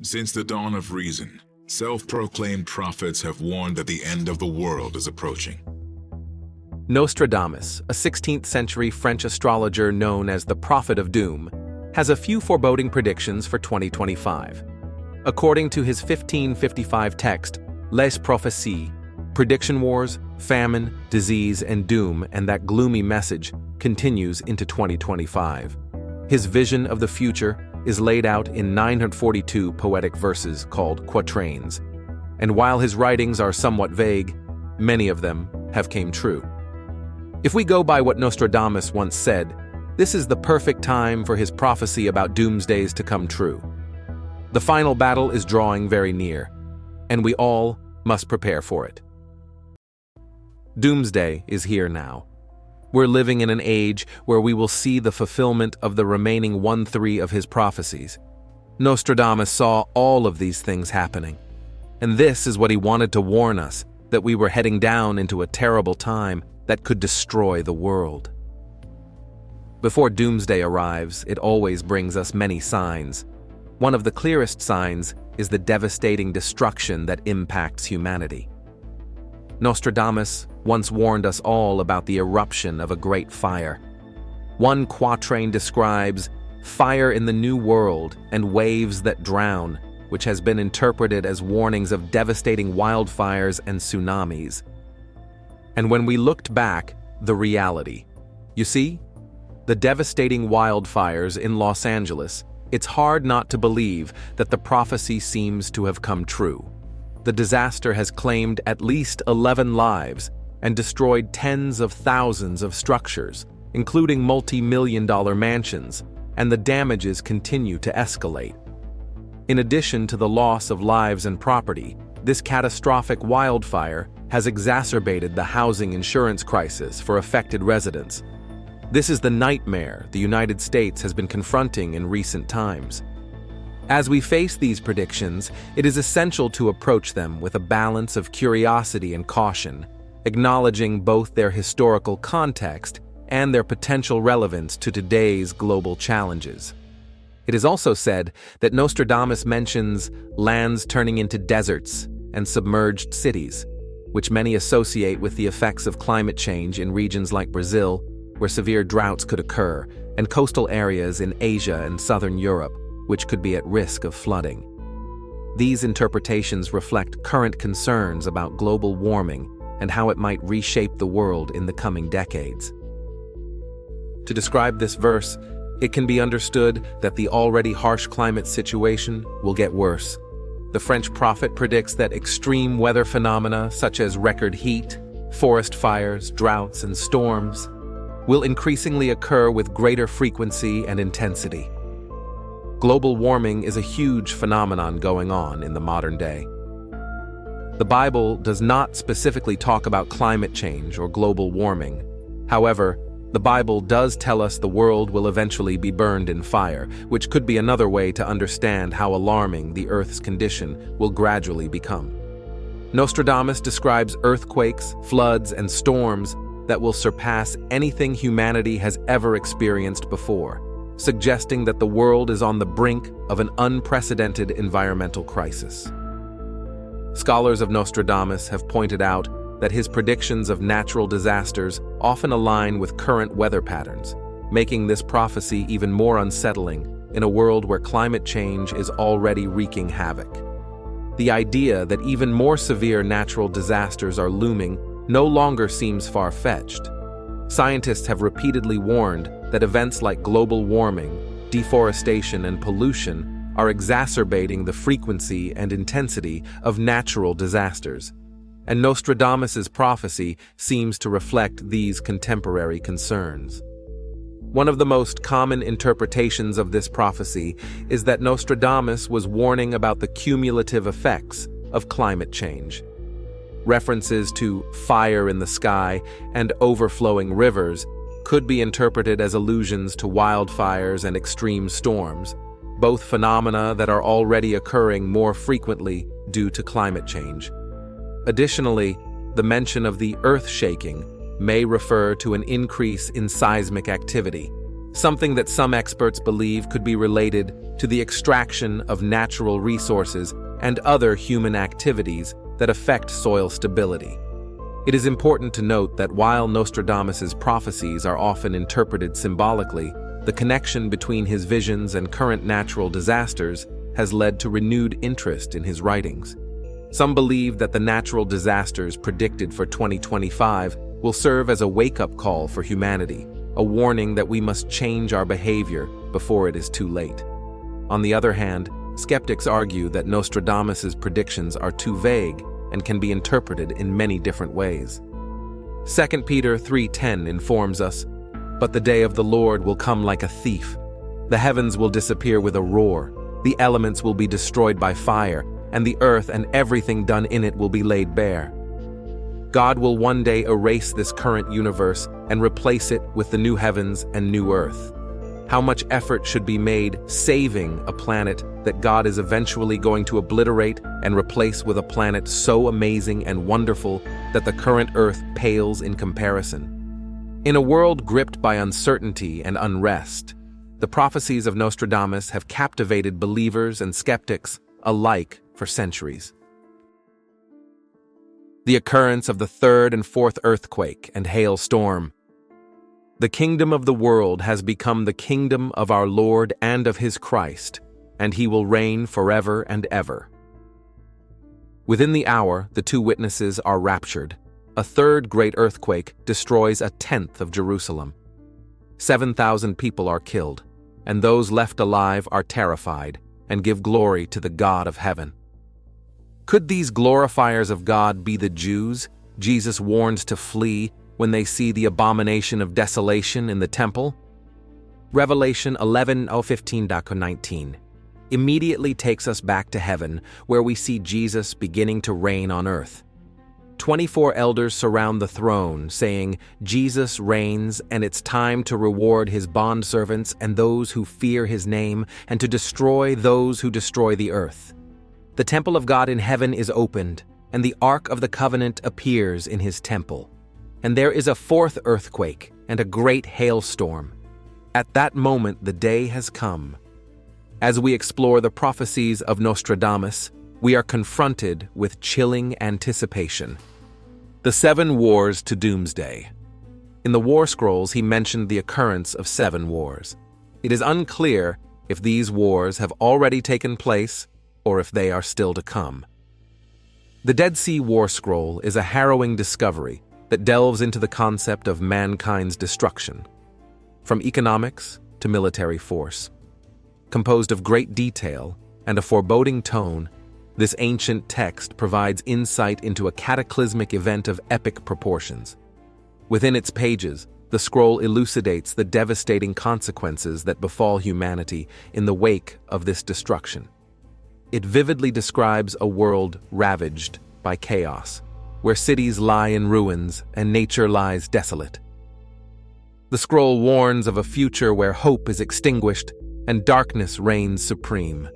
Since the dawn of reason, self-proclaimed prophets have warned that the end of the world is approaching. Nostradamus, a 16th century French astrologer known as the Prophet of Doom, has a few foreboding predictions for 2025. According to his 1555 text, Les Prophéties, prediction wars, famine, disease, and doom, and that gloomy message continues into 2025. His vision of the future is laid out in 942 poetic verses called quatrains, and while his writings are somewhat vague, many of them have come true. If we go by what Nostradamus once said, this is the perfect time for his prophecy about doomsdays to come true. The final battle is drawing very near, and we all must prepare for it. Doomsday is here now. We're living in an age where we will see the fulfillment of the remaining 1/3 of his prophecies. Nostradamus saw all of these things happening, and this is what he wanted to warn us, that we were heading down into a terrible time that could destroy the world. Before doomsday arrives, it always brings us many signs. One of the clearest signs is the devastating destruction that impacts humanity. Nostradamus once warned us all about the eruption of a great fire. One quatrain describes fire in the new world and waves that drown, which has been interpreted as warnings of devastating wildfires and tsunamis. And when we looked back, the reality. You see, the devastating wildfires in Los Angeles, it's hard not to believe that the prophecy seems to have come true. The disaster has claimed at least 11 lives and destroyed tens of thousands of structures, including multi-million-dollar mansions, and the damages continue to escalate. In addition to the loss of lives and property, this catastrophic wildfire has exacerbated the housing insurance crisis for affected residents. This is the nightmare the United States has been confronting in recent times. As we face these predictions, it is essential to approach them with a balance of curiosity and caution, acknowledging both their historical context and their potential relevance to today's global challenges. It is also said that Nostradamus mentions lands turning into deserts and submerged cities, which many associate with the effects of climate change in regions like Brazil, where severe droughts could occur, and coastal areas in Asia and southern Europe, which could be at risk of flooding. These interpretations reflect current concerns about global warming and how it might reshape the world in the coming decades. To describe this verse, it can be understood that the already harsh climate situation will get worse. The French prophet predicts that extreme weather phenomena such as record heat, forest fires, droughts, and storms will increasingly occur with greater frequency and intensity. Global warming is a huge phenomenon going on in the modern day. The Bible does not specifically talk about climate change or global warming. However, the Bible does tell us the world will eventually be burned in fire, which could be another way to understand how alarming the Earth's condition will gradually become. Nostradamus describes earthquakes, floods, and storms that will surpass anything humanity has ever experienced before, suggesting that the world is on the brink of an unprecedented environmental crisis. Scholars of Nostradamus have pointed out that his predictions of natural disasters often align with current weather patterns, making this prophecy even more unsettling in a world where climate change is already wreaking havoc. The idea that even more severe natural disasters are looming no longer seems far-fetched. Scientists have repeatedly warned that events like global warming, deforestation, and pollution are exacerbating the frequency and intensity of natural disasters, and Nostradamus's prophecy seems to reflect these contemporary concerns. One of the most common interpretations of this prophecy is that Nostradamus was warning about the cumulative effects of climate change. References to fire in the sky and overflowing rivers could be interpreted as allusions to wildfires and extreme storms, both phenomena that are already occurring more frequently due to climate change. Additionally, the mention of the earth shaking may refer to an increase in seismic activity, something that some experts believe could be related to the extraction of natural resources and other human activities that affect soil stability. It is important to note that while Nostradamus's prophecies are often interpreted symbolically, the connection between his visions and current natural disasters has led to renewed interest in his writings. Some believe that the natural disasters predicted for 2025 will serve as a wake-up call for humanity, a warning that we must change our behavior before it is too late. On the other hand, skeptics argue that Nostradamus's predictions are too vague and can be interpreted in many different ways. 2 Peter 3:10 informs us, "But the day of the Lord will come like a thief. The heavens will disappear with a roar, the elements will be destroyed by fire, and the earth and everything done in it will be laid bare." God will one day erase this current universe and replace it with the new heavens and new earth. How much effort should be made saving a planet that God is eventually going to obliterate and replace with a planet so amazing and wonderful that the current earth pales in comparison? In a world gripped by uncertainty and unrest, the prophecies of Nostradamus have captivated believers and skeptics alike for centuries. The occurrence of the third and fourth earthquake and hailstorm. The kingdom of the world has become the kingdom of our Lord and of his Christ, and he will reign forever and ever. Within the hour, the two witnesses are raptured. A third great earthquake destroys a tenth of Jerusalem. 7,000 people are killed, and those left alive are terrified and give glory to the God of heaven. Could these glorifiers of God be the Jews Jesus warns to flee when they see the abomination of desolation in the temple? Revelation 11:15-19 immediately takes us back to heaven, where we see Jesus beginning to reign on earth. 24 elders surround the throne, saying, "Jesus reigns, and it's time to reward his bondservants and those who fear his name, and to destroy those who destroy the earth." The temple of God in heaven is opened, and the Ark of the Covenant appears in his temple. And there is a fourth earthquake and a great hailstorm. At that moment, the day has come. As we explore the prophecies of Nostradamus, we are confronted with chilling anticipation. The 7 wars to doomsday. In the War Scrolls, he mentioned the occurrence of 7 wars. It is unclear if these wars have already taken place or if they are still to come. The Dead Sea War Scroll is a harrowing discovery that delves into the concept of mankind's destruction, from economics to military force. Composed of great detail and a foreboding tone, this ancient text provides insight into a cataclysmic event of epic proportions. Within its pages, the scroll elucidates the devastating consequences that befall humanity in the wake of this destruction. It vividly describes a world ravaged by chaos, where cities lie in ruins and nature lies desolate. The scroll warns of a future where hope is extinguished and darkness reigns supreme.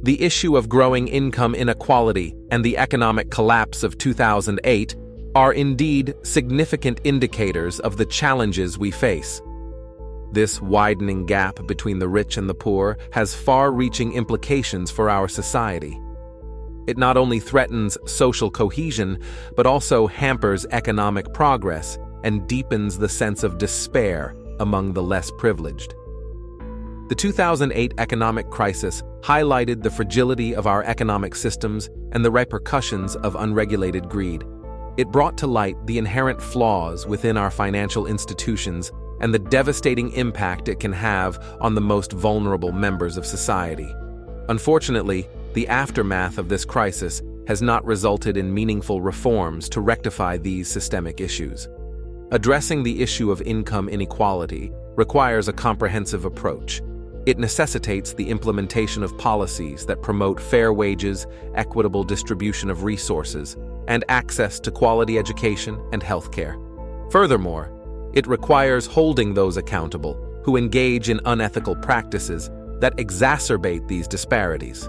The issue of growing income inequality and the economic collapse of 2008 are indeed significant indicators of the challenges we face. This widening gap between the rich and the poor has far-reaching implications for our society. It not only threatens social cohesion, but also hampers economic progress and deepens the sense of despair among the less privileged. The 2008 economic crisis highlighted the fragility of our economic systems and the repercussions of unregulated greed. It brought to light the inherent flaws within our financial institutions and the devastating impact it can have on the most vulnerable members of society. Unfortunately, the aftermath of this crisis has not resulted in meaningful reforms to rectify these systemic issues. Addressing the issue of income inequality requires a comprehensive approach. It necessitates the implementation of policies that promote fair wages, equitable distribution of resources, and access to quality education and healthcare. Furthermore, it requires holding those accountable who engage in unethical practices that exacerbate these disparities.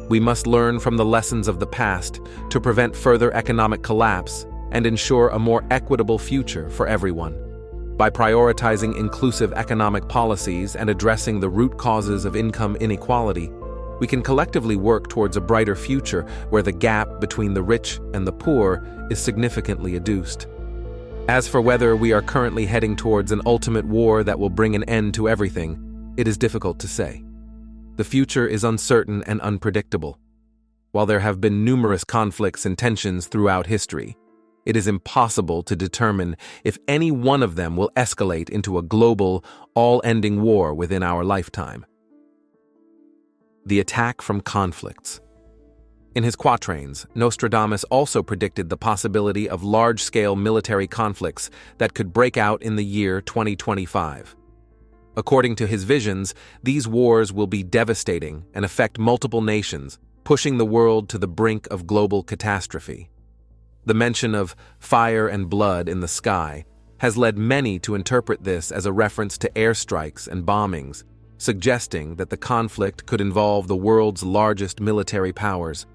We must learn from the lessons of the past to prevent further economic collapse and ensure a more equitable future for everyone. By prioritizing inclusive economic policies and addressing the root causes of income inequality, we can collectively work towards a brighter future where the gap between the rich and the poor is significantly reduced. As for whether we are currently heading towards an ultimate war that will bring an end to everything, it is difficult to say. The future is uncertain and unpredictable. While there have been numerous conflicts and tensions throughout history, it is impossible to determine if any one of them will escalate into a global, all-ending war within our lifetime. The attack from conflicts. In his quatrains, Nostradamus also predicted the possibility of large-scale military conflicts that could break out in the year 2025. According to his visions, these wars will be devastating and affect multiple nations, pushing the world to the brink of global catastrophe. The mention of fire and blood in the sky has led many to interpret this as a reference to airstrikes and bombings, suggesting that the conflict could involve the world's largest military powers.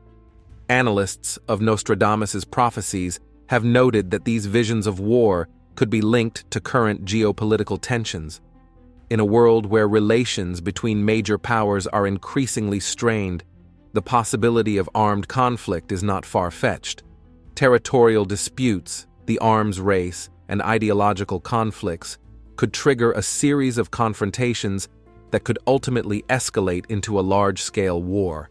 Analysts of Nostradamus's prophecies have noted that these visions of war could be linked to current geopolitical tensions. In a world where relations between major powers are increasingly strained, the possibility of armed conflict is not far-fetched. Territorial disputes, the arms race, and ideological conflicts could trigger a series of confrontations that could ultimately escalate into a large-scale war.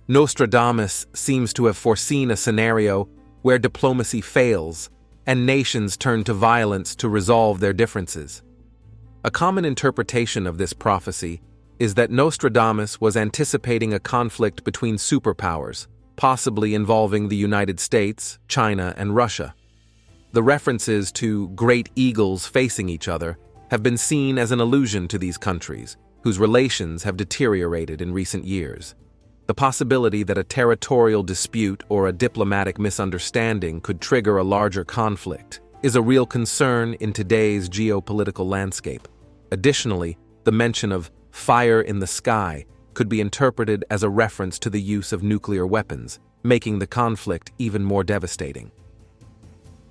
Nostradamus seems to have foreseen a scenario where diplomacy fails and nations turn to violence to resolve their differences. A common interpretation of this prophecy is that Nostradamus was anticipating a conflict between superpowers, possibly involving the United States, China, and Russia. The references to great eagles facing each other have been seen as an allusion to these countries, whose relations have deteriorated in recent years. The possibility that a territorial dispute or a diplomatic misunderstanding could trigger a larger conflict is a real concern in today's geopolitical landscape. Additionally, the mention of fire in the sky could be interpreted as a reference to the use of nuclear weapons, making the conflict even more devastating.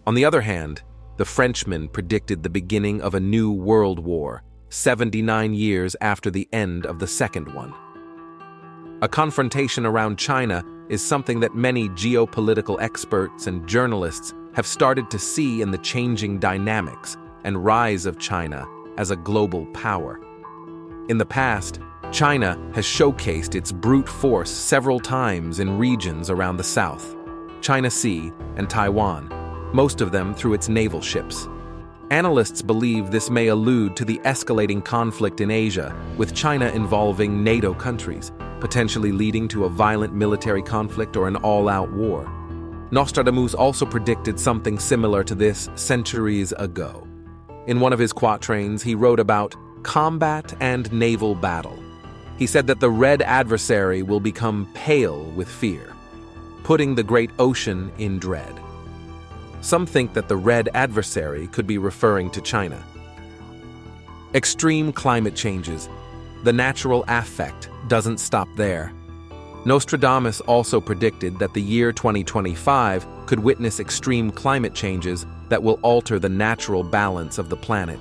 On the other hand, the Frenchman predicted the beginning of a new world war, 79 years after the end of the second one. A confrontation around China is something that many geopolitical experts and journalists have started to see in the changing dynamics and rise of China as a global power. In the past, China has showcased its brute force several times in regions around the South, China Sea, and Taiwan, most of them through its naval ships. Analysts believe this may allude to the escalating conflict in Asia, with China involving NATO countries, potentially leading to a violent military conflict or an all-out war. Nostradamus also predicted something similar to this centuries ago. In one of his quatrains, he wrote about combat and naval battle. He said that the red adversary will become pale with fear, putting the great ocean in dread. Some think that the red adversary could be referring to China. Extreme climate changes. The natural affect doesn't stop there. Nostradamus also predicted that the year 2025 could witness extreme climate changes that will alter the natural balance of the planet.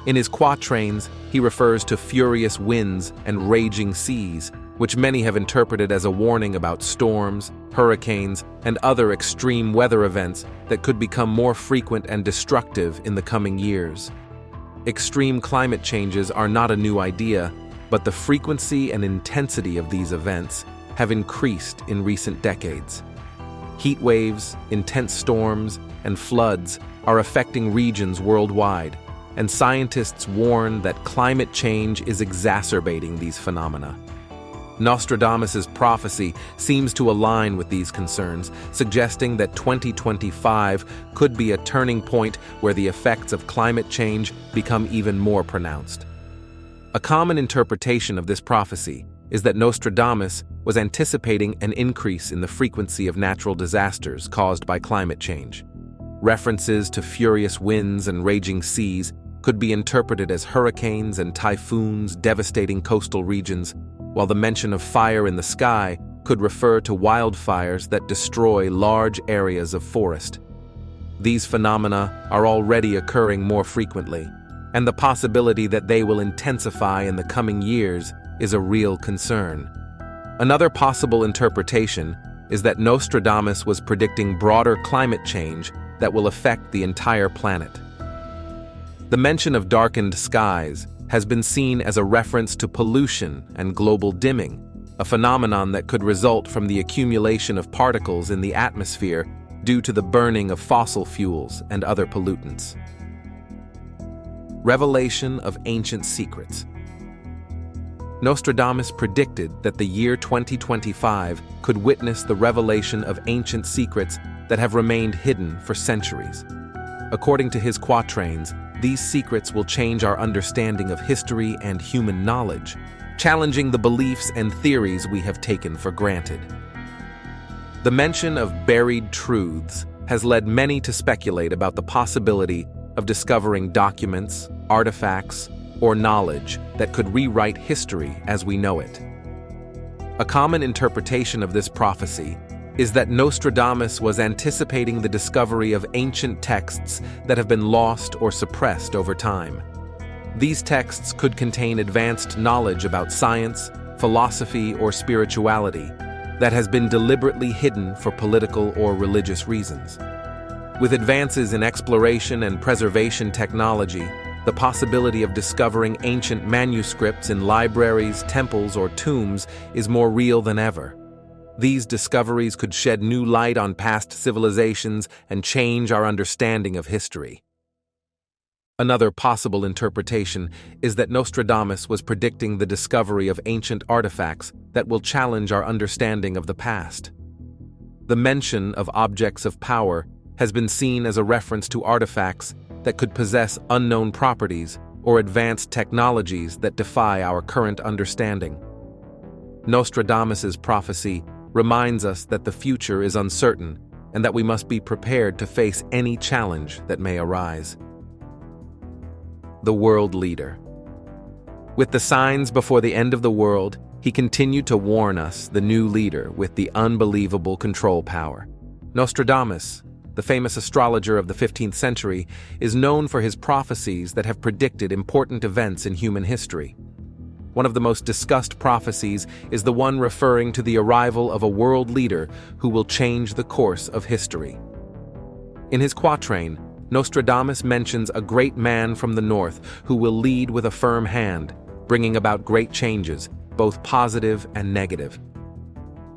In his quatrains, he refers to furious winds and raging seas, which many have interpreted as a warning about storms, hurricanes, and other extreme weather events that could become more frequent and destructive in the coming years. Extreme climate changes are not a new idea, but the frequency and intensity of these events have increased in recent decades. Heat waves, intense storms, and floods are affecting regions worldwide, and scientists warn that climate change is exacerbating these phenomena. Nostradamus's prophecy seems to align with these concerns, suggesting that 2025 could be a turning point where the effects of climate change become even more pronounced. A common interpretation of this prophecy is that Nostradamus was anticipating an increase in the frequency of natural disasters caused by climate change. References to furious winds and raging seas could be interpreted as hurricanes and typhoons devastating coastal regions, while the mention of fire in the sky could refer to wildfires that destroy large areas of forest. These phenomena are already occurring more frequently, and the possibility that they will intensify in the coming years is a real concern. Another possible interpretation is that Nostradamus was predicting broader climate change that will affect the entire planet. The mention of darkened skies has been seen as a reference to pollution and global dimming, a phenomenon that could result from the accumulation of particles in the atmosphere due to the burning of fossil fuels and other pollutants. Revelation of ancient secrets. Nostradamus predicted that the year 2025 could witness the revelation of ancient secrets that have remained hidden for centuries. According to his quatrains, these secrets will change our understanding of history and human knowledge, challenging the beliefs and theories we have taken for granted. The mention of buried truths has led many to speculate about the possibility of discovering documents, artifacts, or knowledge that could rewrite history as we know it. A common interpretation of this prophecy is that Nostradamus was anticipating the discovery of ancient texts that have been lost or suppressed over time. These texts could contain advanced knowledge about science, philosophy, or spirituality that has been deliberately hidden for political or religious reasons. With advances in exploration and preservation technology, the possibility of discovering ancient manuscripts in libraries, temples, or tombs is more real than ever. These discoveries could shed new light on past civilizations and change our understanding of history. Another possible interpretation is that Nostradamus was predicting the discovery of ancient artifacts that will challenge our understanding of the past. The mention of objects of power has been seen as a reference to artifacts that could possess unknown properties or advanced technologies that defy our current understanding. Nostradamus's prophecy reminds us that the future is uncertain and that we must be prepared to face any challenge that may arise. The world leader. With the signs before the end of the world, he continued to warn us, the new leader with the unbelievable control power. Nostradamus, the famous astrologer of the 15th century, is known for his prophecies that have predicted important events in human history. One of the most discussed prophecies is the one referring to the arrival of a world leader who will change the course of history. In his quatrain, Nostradamus mentions a great man from the north who will lead with a firm hand, bringing about great changes, both positive and negative.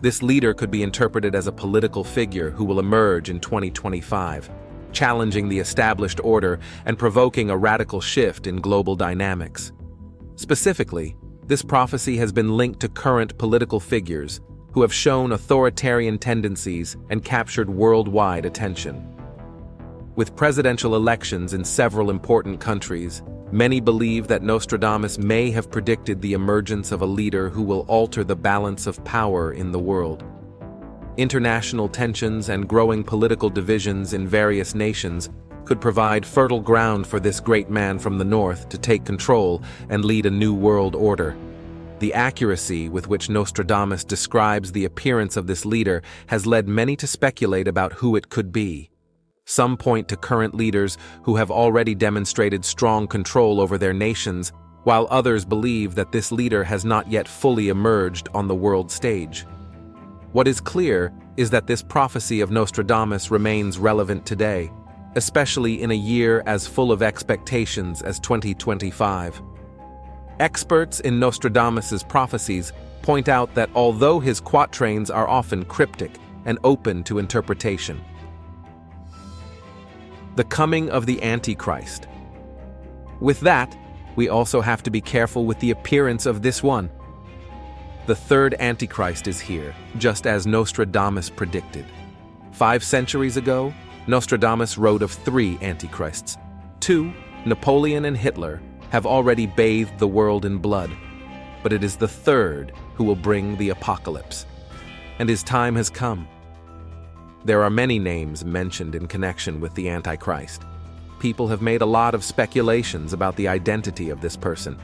This leader could be interpreted as a political figure who will emerge in 2025, challenging the established order and provoking a radical shift in global dynamics. Specifically, this prophecy has been linked to current political figures who have shown authoritarian tendencies and captured worldwide attention. With presidential elections in several important countries, many believe that Nostradamus may have predicted the emergence of a leader who will alter the balance of power in the world. International tensions and growing political divisions in various nations could provide fertile ground for this great man from the north to take control and lead a new world order. The accuracy with which Nostradamus describes the appearance of this leader has led many to speculate about who it could be. Some point to current leaders who have already demonstrated strong control over their nations, while others believe that this leader has not yet fully emerged on the world stage. What is clear is that this prophecy of Nostradamus remains relevant today, especially in a year as full of expectations as 2025. Experts in Nostradamus's prophecies point out that although his quatrains are often cryptic and open to interpretation, the coming of the Antichrist. With that, we also have to be careful with the appearance of this one. The third Antichrist is here, just as Nostradamus predicted. 5 centuries ago, Nostradamus wrote of 3 Antichrists. 2, Napoleon and Hitler, have already bathed the world in blood, but it is the third who will bring the apocalypse. And his time has come. There are many names mentioned in connection with the Antichrist. People have made a lot of speculations about the identity of this person.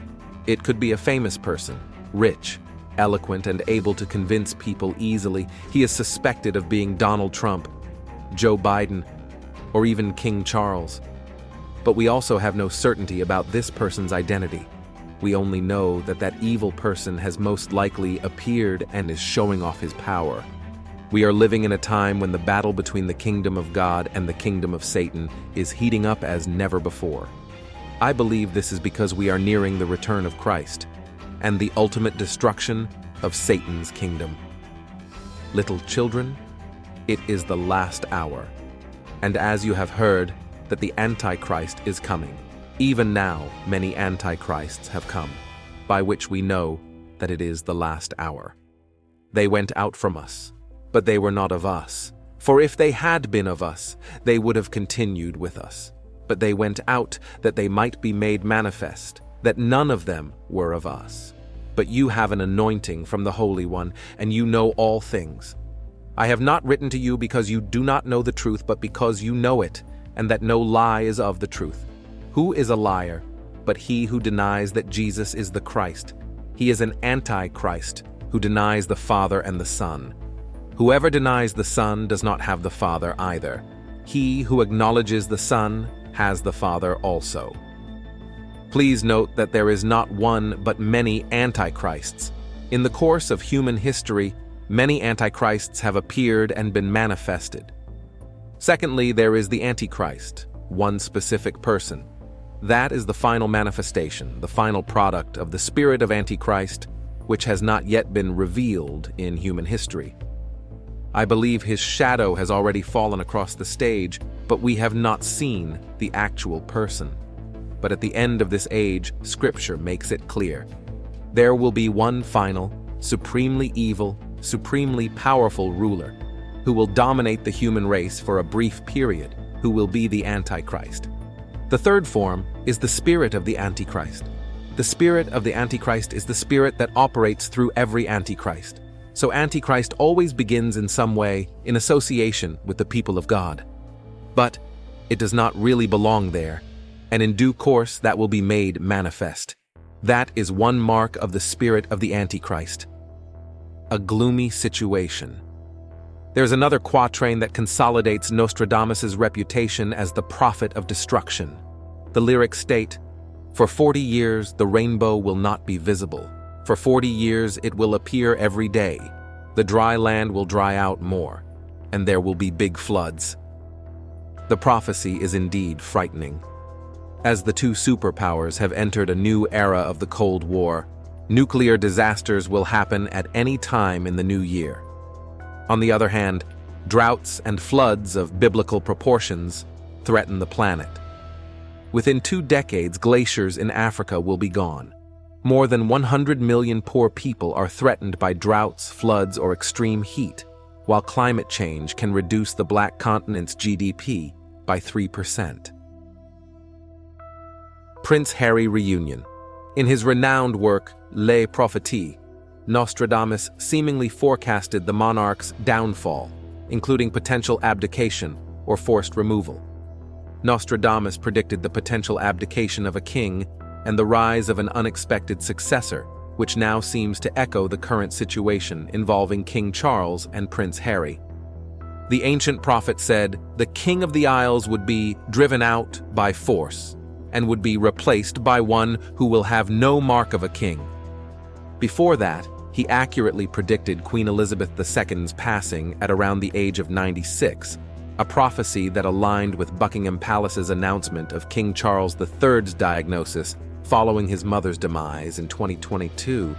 It could be a famous person, rich, eloquent, and able to convince people easily. He is suspected of being Donald Trump, Joe Biden, or even King Charles. But we also have no certainty about this person's identity. We only know that that evil person has most likely appeared and is showing off his power. We are living in a time when the battle between the kingdom of God and the kingdom of Satan is heating up as never before. I believe this is because we are nearing the return of Christ and the ultimate destruction of Satan's kingdom. Little children, it is the last hour. And as you have heard that the Antichrist is coming, even now many Antichrists have come, by which we know that it is the last hour. They went out from us, but they were not of us. For if they had been of us, they would have continued with us. But they went out that they might be made manifest, that none of them were of us. But you have an anointing from the Holy One, and you know all things. I have not written to you because you do not know the truth, but because you know it, and that no lie is of the truth. Who is a liar but he who denies that Jesus is the Christ? He is an Antichrist who denies the Father and the Son. Whoever denies the Son does not have the Father either. He who acknowledges the Son has the Father also. Please note that there is not one but many Antichrists. In the course of human history, many Antichrists have appeared and been manifested. Secondly, there is the Antichrist, one specific person. That is the final manifestation, the final product of the spirit of Antichrist, which has not yet been revealed in human history. I believe his shadow has already fallen across the stage, but we have not seen the actual person. But at the end of this age, Scripture makes it clear. There will be one final, supremely evil, supremely powerful ruler who will dominate the human race for a brief period, who will be the Antichrist. The third form is the spirit of the Antichrist. The spirit of the Antichrist is the spirit that operates through every Antichrist. So Antichrist always begins in some way in association with the people of God. But it does not really belong there, and in due course that will be made manifest. That is one mark of the spirit of the Antichrist. A gloomy situation. There's another quatrain that consolidates Nostradamus' reputation as the prophet of destruction. The lyrics state, "For 40 years the rainbow will not be visible. For 40 years it will appear every day. The dry land will dry out more, and there will be big floods." The prophecy is indeed frightening. As the two superpowers have entered a new era of the Cold War, nuclear disasters will happen at any time in the new year. On the other hand, droughts and floods of biblical proportions threaten the planet. Within 2 decades, glaciers in Africa will be gone. More than 100 million poor people are threatened by droughts, floods, or extreme heat, while climate change can reduce the black continent's GDP by 3%. Prince Harry reunion. In his renowned work, Les Prophéties, Nostradamus seemingly forecasted the monarch's downfall, including potential abdication or forced removal. Nostradamus predicted the potential abdication of a king and the rise of an unexpected successor, which now seems to echo the current situation involving King Charles and Prince Harry. The ancient prophet said the King of the Isles would be driven out by force and would be replaced by one who will have no mark of a king. Before that, he accurately predicted Queen Elizabeth II's passing at around the age of 96, a prophecy that aligned with Buckingham Palace's announcement of King Charles III's diagnosis following his mother's demise in 2022.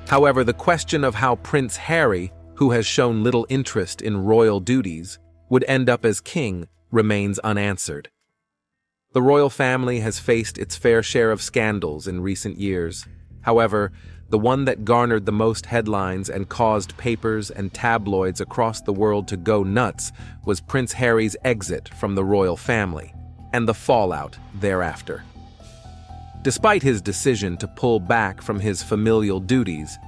However, the question of how Prince Harry, who has shown little interest in royal duties, would end up as king remains unanswered. The royal family has faced its fair share of scandals in recent years. However, the one that garnered the most headlines and caused papers and tabloids across the world to go nuts was Prince Harry's exit from the royal family and the fallout thereafter. Despite his decision to pull back from his familial duties,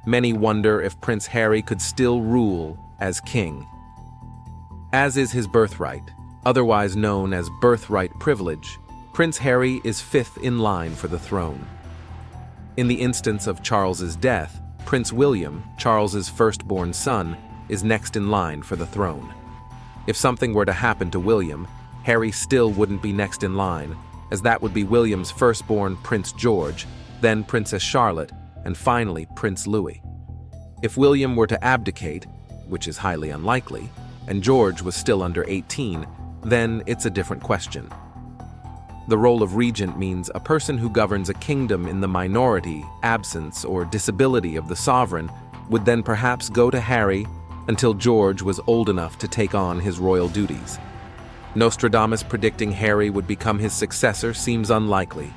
many wonder if Prince Harry could still rule as king. As is his birthright, otherwise known as birthright privilege, Prince Harry is 5th in line for the throne. In the instance of Charles's death, Prince William, Charles's firstborn son, is next in line for the throne. If something were to happen to William, Harry still wouldn't be next in line, as that would be William's firstborn Prince George, then Princess Charlotte, and finally Prince Louis. If William were to abdicate, which is highly unlikely, and George was still under 18, then it's a different question. The role of regent means a person who governs a kingdom in the minority, absence, or disability of the sovereign would then perhaps go to Harry until George was old enough to take on his royal duties. Nostradamus predicting Harry would become his successor seems unlikely,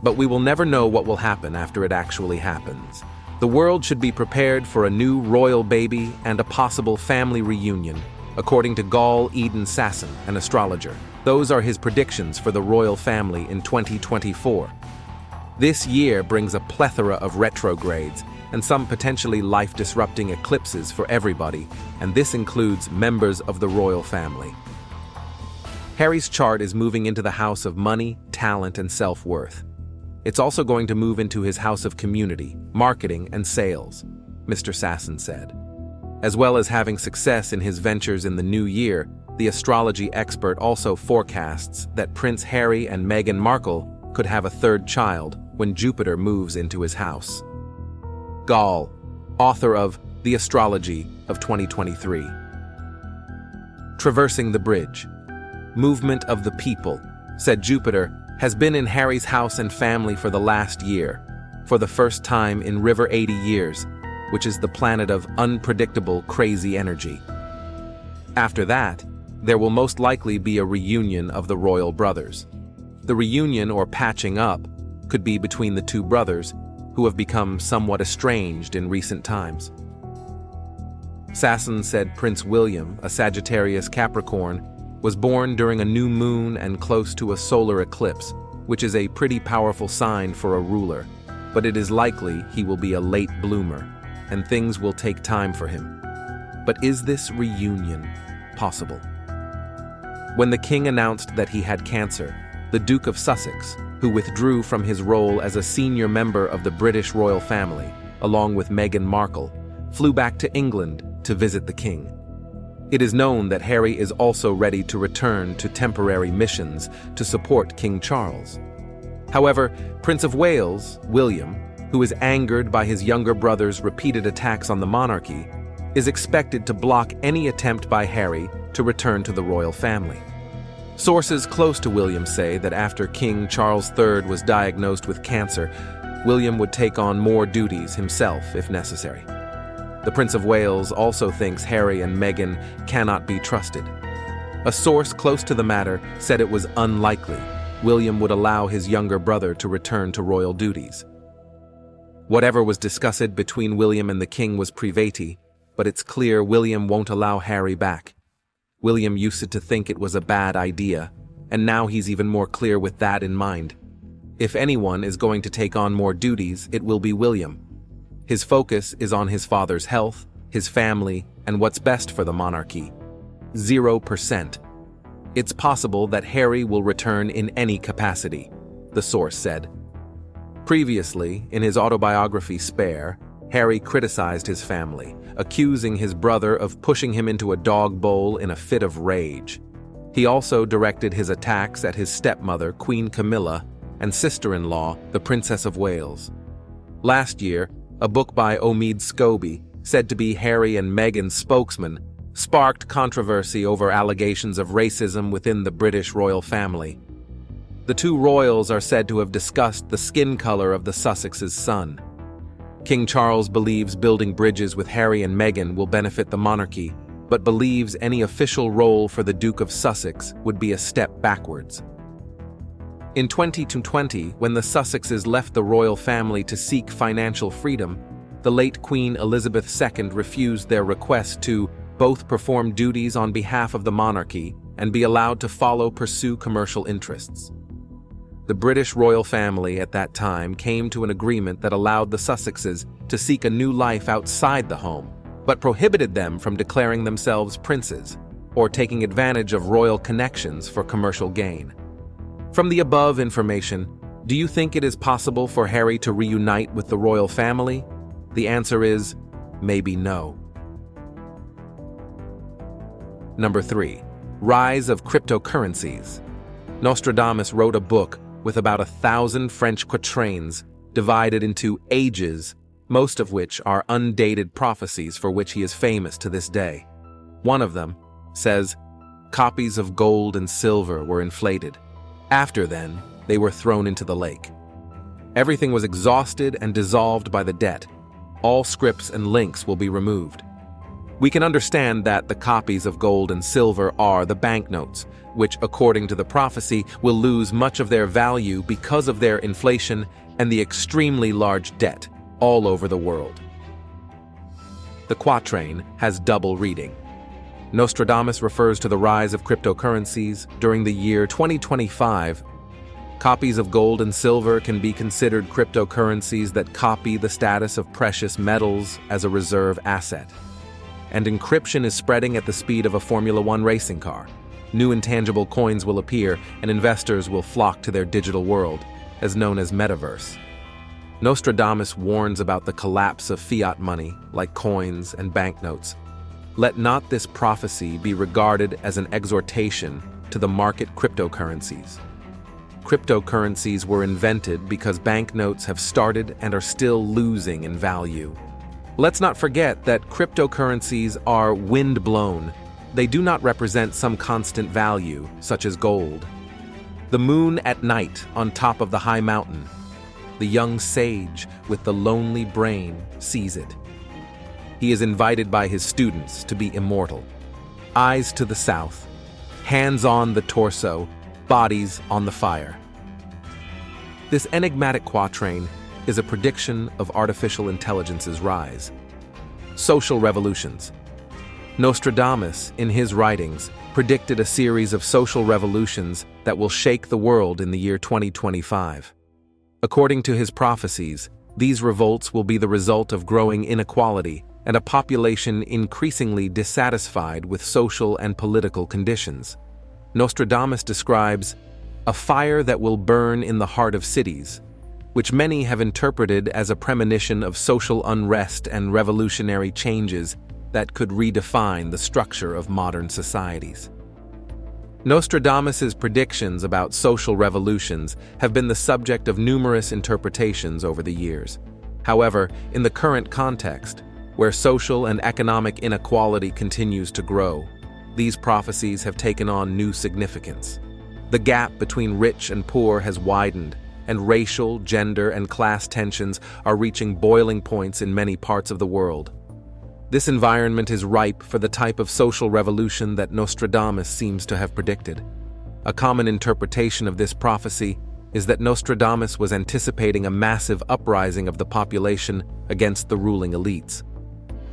but we will never know what will happen after it actually happens. The world should be prepared for a new royal baby and a possible family reunion, according to Gall Eden Sasson, an astrologer. Those are his predictions for the royal family in 2024. This year brings a plethora of retrogrades and some potentially life-disrupting eclipses for everybody, and this includes members of the royal family. Harry's chart is moving into the house of money, talent, and self-worth. It's also going to move into his house of community, marketing, and sales, Mr. Sasson said. As well as having success in his ventures in the new year, the astrology expert also forecasts that Prince Harry and Meghan Markle could have a third child when Jupiter moves into his house. Gall, author of The Astrology of 2023. Traversing the bridge. Movement of the people, said Jupiter, has been in Harry's house and family for the last year, for the first time in River 80 years, which is the planet of unpredictable, crazy energy. After that, there will most likely be a reunion of the royal brothers. The reunion, or patching up, could be between the two brothers, who have become somewhat estranged in recent times. Sasson said Prince William, a Sagittarius Capricorn, was born during a new moon and close to a solar eclipse, which is a pretty powerful sign for a ruler, but it is likely he will be a late bloomer, and things will take time for him. But is this reunion possible? When the king announced that he had cancer, the Duke of Sussex, who withdrew from his role as a senior member of the British royal family, along with Meghan Markle, flew back to England to visit the king. It is known that Harry is also ready to return to temporary missions to support King Charles. However, Prince of Wales, William, who is angered by his younger brother's repeated attacks on the monarchy, is expected to block any attempt by Harry to return to the royal family. Sources close to William say that after King Charles III was diagnosed with cancer, William would take on more duties himself if necessary. The Prince of Wales also thinks Harry and Meghan cannot be trusted. A source close to the matter said it was unlikely William would allow his younger brother to return to royal duties. Whatever was discussed between William and the king was private, but it's clear William won't allow Harry back. William used to think it was a bad idea, and now he's even more clear with that in mind. If anyone is going to take on more duties, it will be William. His focus is on his father's health, his family, and what's best for the monarchy. 0%. It's possible that Harry will return in any capacity, the source said. Previously, in his autobiography Spare, Harry criticized his family, accusing his brother of pushing him into a dog bowl in a fit of rage. He also directed his attacks at his stepmother, Queen Camilla, and sister-in-law, the Princess of Wales. Last year, a book by Omid Scobie, said to be Harry and Meghan's spokesman, sparked controversy over allegations of racism within the British royal family. The two royals are said to have discussed the skin color of the Sussex's son. King Charles believes building bridges with Harry and Meghan will benefit the monarchy, but believes any official role for the Duke of Sussex would be a step backwards. In 2020, when the Sussexes left the royal family to seek financial freedom, the late Queen Elizabeth II refused their request to both perform duties on behalf of the monarchy and be allowed to pursue commercial interests. The British royal family at that time came to an agreement that allowed the Sussexes to seek a new life outside the home, but prohibited them from declaring themselves princes or taking advantage of royal connections for commercial gain. From the above information, do you think it is possible for Harry to reunite with the royal family? The answer is maybe no. Number 3. Rise of Cryptocurrencies. Nostradamus wrote a book with about 1,000 French quatrains divided into ages, most of which are undated prophecies for which he is famous to this day. One of them says, "Copies of gold and silver were inflated. After then, they were thrown into the lake. Everything was exhausted and dissolved by the debt. All scripts and links will be removed." We can understand that the copies of gold and silver are the banknotes, which, according to the prophecy, will lose much of their value because of their inflation and the extremely large debt all over the world. The quatrain has double reading. Nostradamus refers to the rise of cryptocurrencies during the year 2025. Copies of gold and silver can be considered cryptocurrencies that copy the status of precious metals as a reserve asset. And encryption is spreading at the speed of a Formula One racing car. New intangible coins will appear, and investors will flock to their digital world, as known as metaverse. Nostradamus warns about the collapse of fiat money, like coins and banknotes. Let not this prophecy be regarded as an exhortation to the market cryptocurrencies. Cryptocurrencies were invented because banknotes have started and are still losing in value. Let's not forget that cryptocurrencies are wind-blown. They do not represent some constant value, such as gold. The moon at night on top of the high mountain. The young sage with the lonely brain sees it. He is invited by his students to be immortal. Eyes to the south, hands on the torso, bodies on the fire. This enigmatic quatrain is a prediction of artificial intelligence's rise. Social revolutions. Nostradamus, in his writings, predicted a series of social revolutions that will shake the world in the year 2025. According to his prophecies, these revolts will be the result of growing inequality and a population increasingly dissatisfied with social and political conditions. Nostradamus describes a fire that will burn in the heart of cities, which many have interpreted as a premonition of social unrest and revolutionary changes that could redefine the structure of modern societies. Nostradamus's predictions about social revolutions have been the subject of numerous interpretations over the years. However, in the current context, where social and economic inequality continues to grow, these prophecies have taken on new significance. The gap between rich and poor has widened, and racial, gender, and class tensions are reaching boiling points in many parts of the world. This environment is ripe for the type of social revolution that Nostradamus seems to have predicted. A common interpretation of this prophecy is that Nostradamus was anticipating a massive uprising of the population against the ruling elites.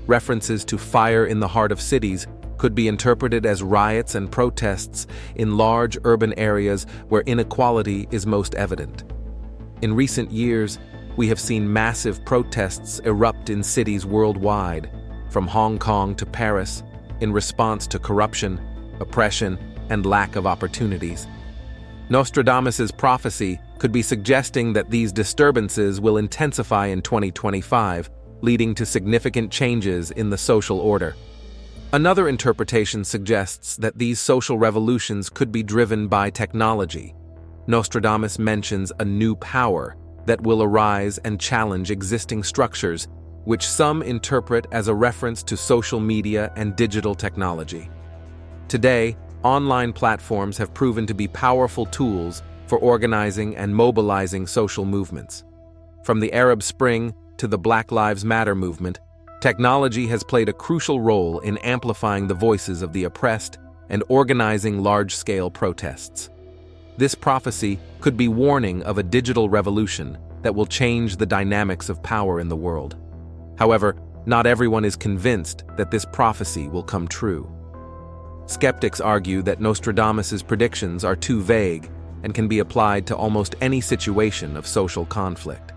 References to fire in the heart of cities could be interpreted as riots and protests in large urban areas where inequality is most evident. In recent years, we have seen massive protests erupt in cities worldwide, from Hong Kong to Paris, in response to corruption, oppression, and lack of opportunities. Nostradamus's prophecy could be suggesting that these disturbances will intensify in 2025, leading to significant changes in the social order. Another interpretation suggests that these social revolutions could be driven by technology. Nostradamus mentions a new power that will arise and challenge existing structures, which some interpret as a reference to social media and digital technology. Today, online platforms have proven to be powerful tools for organizing and mobilizing social movements. From the Arab Spring to the Black Lives Matter movement, technology has played a crucial role in amplifying the voices of the oppressed and organizing large-scale protests. This prophecy could be warning of a digital revolution that will change the dynamics of power in the world. However, not everyone is convinced that this prophecy will come true. Skeptics argue that Nostradamus's predictions are too vague and can be applied to almost any situation of social conflict.